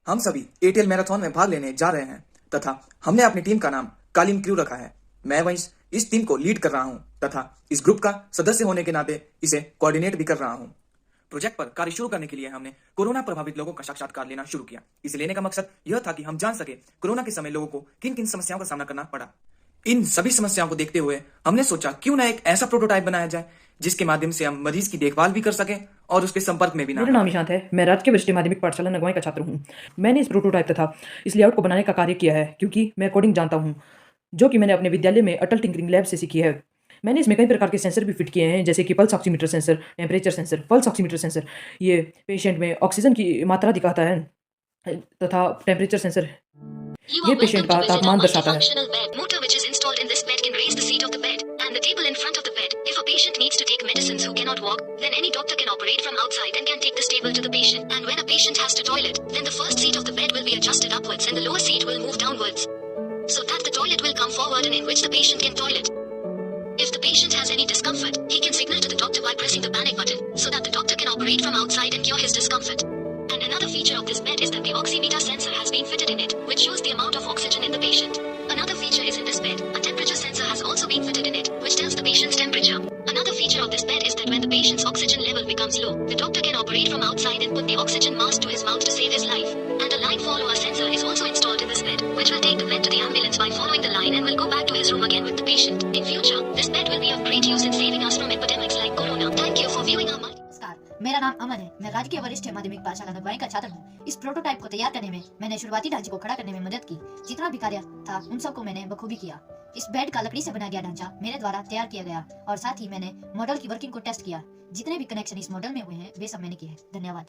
हम सभी ATL marathon में भाग लेने जा रहे हैं तथा हमने अपनी टीम का नाम कालीन क्रू रखा है। मैं वंश इस टीम को लीड कर रहा हूं तथा इस ग्रुप का सदस्य होने के नाते इसे कोऑर्डिनेट भी कर रहा हूं। प्रोजेक्ट पर कार्य शुरू करने के लिए हमने कोरोना प्रभावित लोगों का साक्षात्कार लेना शुरू किया। इसे लेने का मकसद यह था कि हम जान सके कोरोना के समय लोगों को किन किन समस्याओं का सामना करना पड़ा। इन सभी समस्याओं को देखते हुए हमने सोचा क्यों ना एक ऐसा प्रोटोटाइप बनाया जाए जिसके माध्यम से हम मरीज की देखभाल भी कर सकें और उसके संपर्क में भी ना मेरा नाम ईशांत है। मैं राजकीय वरिष्ठ माध्यमिक पाठशाला नगवाई का छात्र हूँ। मैंने इस प्रोटोटाइप तथा इस लेआउट को बनाने का कार्य किया है क्योंकि मैं कोडिंग जानता हूँ, जो कि मैंने अपने विद्यालय में अटल टिंकरिंग लैब से सीखी है। मैंने इसमें कई प्रकार के सेंसर भी फिट किए हैं, जैसे कि pulse oximeter sensor, temperature sensor, pulse oximeter sensor. ये पेशेंट में ऑक्सीजन की मात्रा दिखाता है तथा टेम्परेचर सेंसर ये पेशेंट का तापमान दर्शाता है। Motor which is installed in this bed can raise the seat of the bed and the table in front of the bed. If a patient needs to take medicines who cannot walk, then any doctor can operate from outside and can take this table to the patient. And when a patient has to toilet, then the first seat of the bed will be adjusted upwards and the lower seat will move downwards, so that the toilet will come forward and in which the patient can toilet. If the patient has any discomfort, he can signal to the doctor by pressing the panic button, so that the doctor can operate from outside and cure his discomfort. And another feature of this bed is that the oximeter sensor has been fitted in it, which shows the amount of oxygen in the patient. Another feature is in this bed, a temperature sensor has also been fitted in it, which tells the patient's temperature. Another feature of this bed is that when the patient's oxygen level becomes low, the doctor can operate from outside and put the oxygen mask to his mouth to save his life. And a line follower sensor is also installed in this bed, which will take the bed to the ambulance by following the line and will go back to his room again with the patient. In future, this bed will be of great use in saving us from epidemics like corona. Thank you for viewing our नमस्कार, मेरा नाम अमन है। मैं राजकीय वरिष्ठ माध्यमिक पाठशाला नगवाई का छात्र हूँ। इस प्रोटोटाइप को तैयार करने में मैंने शुरुआती ढांचे को खड़ा करने में मदद की। जितना भी कार्य था उन सबको मैंने बखूबी किया। इस बेड का लकड़ी से बना गया ढांचा मेरे द्वारा तैयार किया गया और साथ ही मैंने मॉडल की वर्किंग को टेस्ट किया। जितने भी कनेक्शन इस मॉडल में हुए हैं वे सब मैंने किए हैं। धन्यवाद।